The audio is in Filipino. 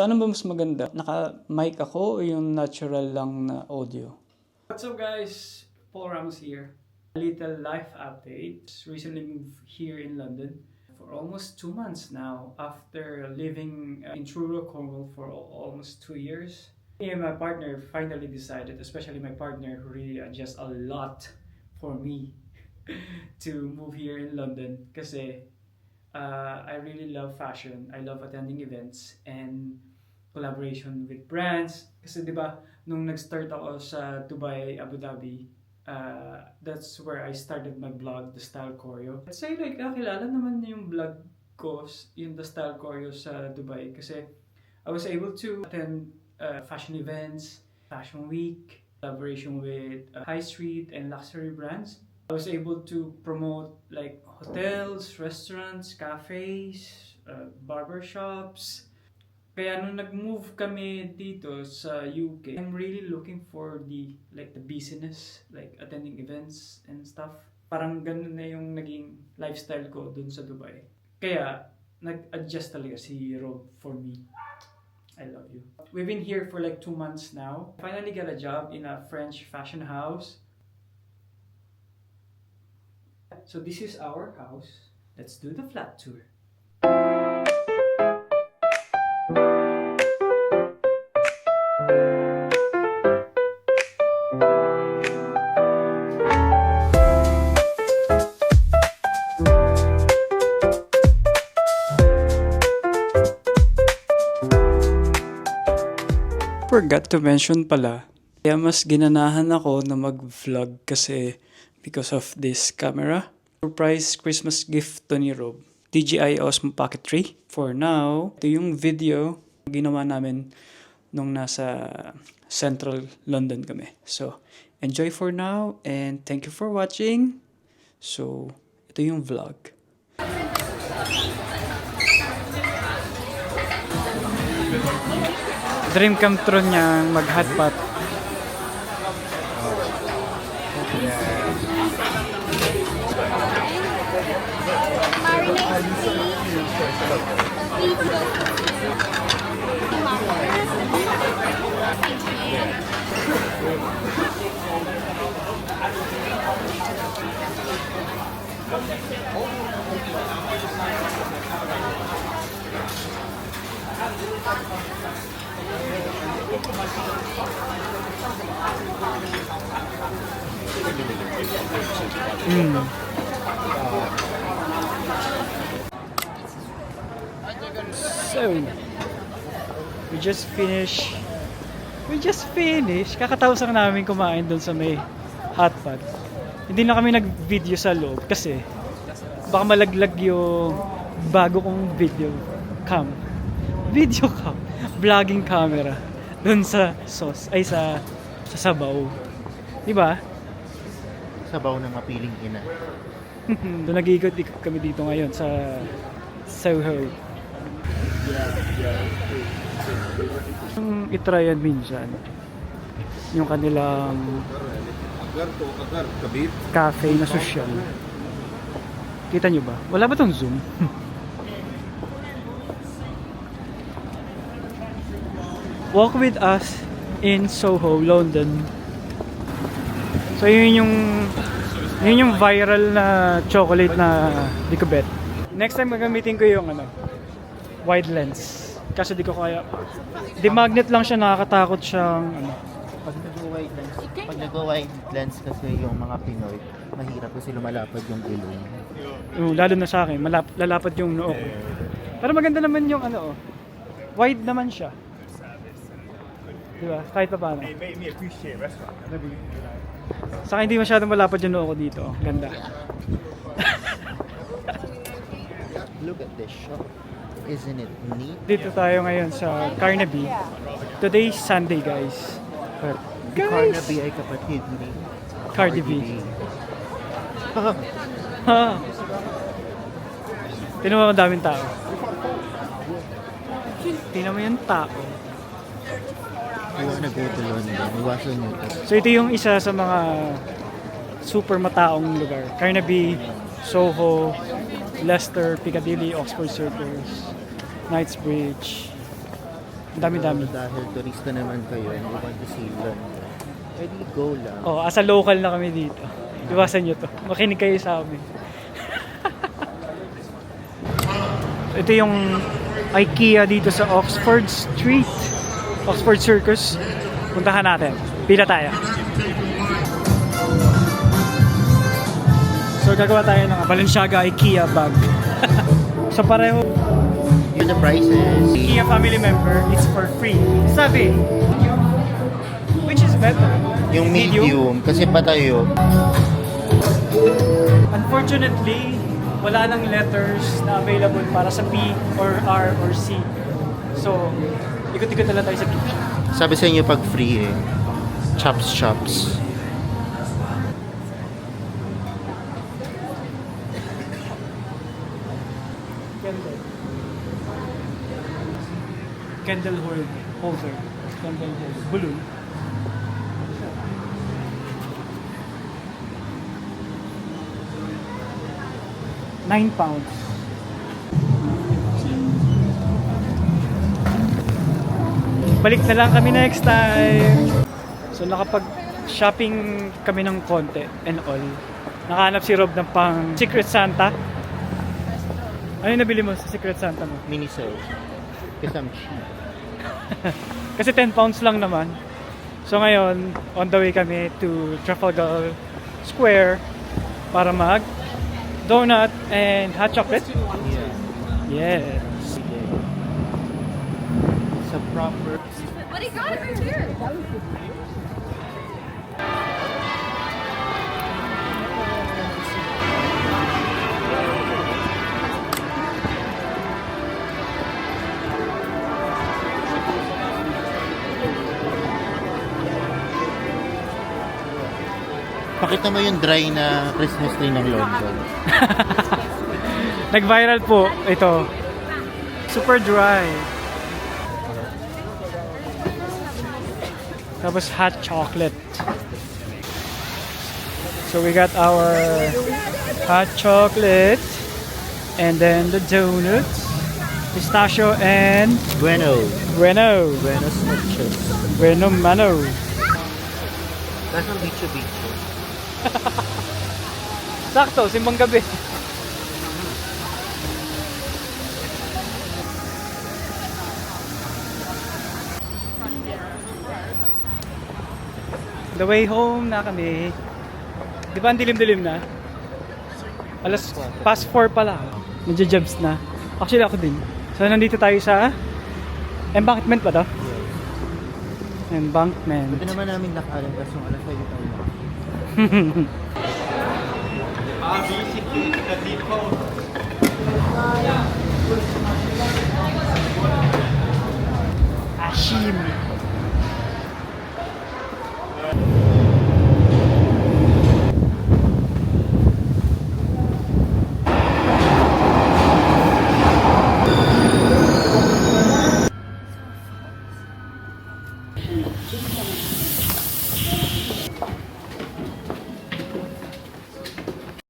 ano ba mas maganda? Naka-mic ako o yung natural lang na audio? What's up guys? Paul Ramos here. A little life update. Just recently moved here in London for almost 2 months now after living in Truro, Cornwall for almost 2 years. Me and my partner finally decided, especially my partner who really adjusts a lot for me to move here in London kasi I really love fashion. I love attending events and collaboration with brands. Kasi 'di ba nung nag-start ako sa Dubai, Abu Dhabi, that's where I started my blog, The Style Choreo. Let's say like nakilala naman yung blog ko, yung The Style Choreo sa Dubai kasi I was able to attend fashion events, fashion week, collaboration with high street and luxury brands. I was able to promote like hotels, restaurants, cafes, barbershops. Kaya nung nag-move kami dito sa UK, I'm really looking for the business, like attending events and stuff. Parang ganun na yung naging lifestyle ko dun sa Dubai. Kaya nag-adjust talaga si Rob for me. I love you. We've been here for like 2 months now. Finally got a job in a French fashion house. So this is our house. Let's do the flat tour. Forgot to mention pala, kaya mas ginanahan ako na mag-vlog kasi because of this camera. Surprise Christmas gift to ni Rob. DJI Osmo Pocket 3. For now, ito yung video ginawa namin nung nasa Central London kami. So, enjoy for now and thank you for watching. So, ito yung vlog. Dream come true niyang mag-hotpot. So, we just finished. Kakatapos lang namin kumain doon sa may hotpot. Hindi na kami nag-video sa loob kasi baka malaglag yung bago kong vlogging camera doon sa sauce, ay sa sabaw. Diba? Sabaw ng mapiling ina. Doon nag-iikot-ikot kami dito ngayon sa Soho. I-tryan minsan yung kanilang cafe na social. Kita nyo ba? Wala ba tong Zoom? Walk with us in Soho, London. So yun yung viral na chocolate na di ko bet. Next time magamitin ko yung wide lens. Kasi di ko kaya. Di magnet lang siya, nakakatakot siyang Pag nag-wide lens kasi yung mga Pinoy, mahirap kasi lumalapad yung ilong. Lalo na sa akin, lalapad yung noo ko. Pero maganda naman yung wide naman siya. Diba? Kahit pa paano. Sa akin hindi masyadong malapad yung noo ko dito. Ganda. Look at this shop. Isn't it neat? Dito tayo ngayon sa Carnaby. Today's Sunday, guys. Carnaby ay kapatid ni Cardi B. Ha. Tingnan mo ang daming tao. Tingnan mo yung tao. Huwag na go to London. Iwasan nyo ito. So ito yung isa sa mga super mataong lugar. Carnaby, Soho, Leicester, Piccadilly, Oxford Circus, Knightsbridge. Ang dami-dami. Dahil turista naman kayo and you want to see London, edi go lang. Oh, as a local na kami dito. Iwasan nyo to. Makinig kayo sa amin. Ito yung IKEA dito sa Oxford Street. Oxford Circus. Puntahan natin. Pila tayo. So gagawa tayo ng Balenciaga IKEA bag. So pareho. Yun the prices. IKEA family member, it's for free. Sabi, which is better? Yung medium, kasi patayo. Unfortunately, wala nang letters na available para sa P or R or C. So, ikot-ikot na lang tayo sa gift shop. Sabi sa inyo pag free eh. Chops. Candle holder. Candle holder. Balloon. £9. Balik na lang kami next time. So nakapag-shopping kami ng konti and all. Nakahanap si Rob ng pang Secret Santa. Ano yung nabili mo sa Secret Santa mo? Miniso. Kasi I'm cheap. Kasi £10 lang naman. So ngayon, on the way kami to Trafalgar Square para mag donut and hot chocolate. Yeah. Yes. It's a proper... But he got it right there. Pakita mo yung dry na Christmas tree ng London. Nag-viral po ito. Super dry. Tapos hot chocolate. So we got our hot chocolate and then the donuts, pistachio and Buenos noches. bueno mano. That's ang bicho. Sakto, simbang gabi. The way home na kami. Di ba ang dilim-dilim na? Past 4 pala. Medyo jobs na. Actually ako din. So nandito tayo sa embankment ba to? Embankment. Pwede naman namin lakarin kasi yung alas 5 tayo na. Ashim.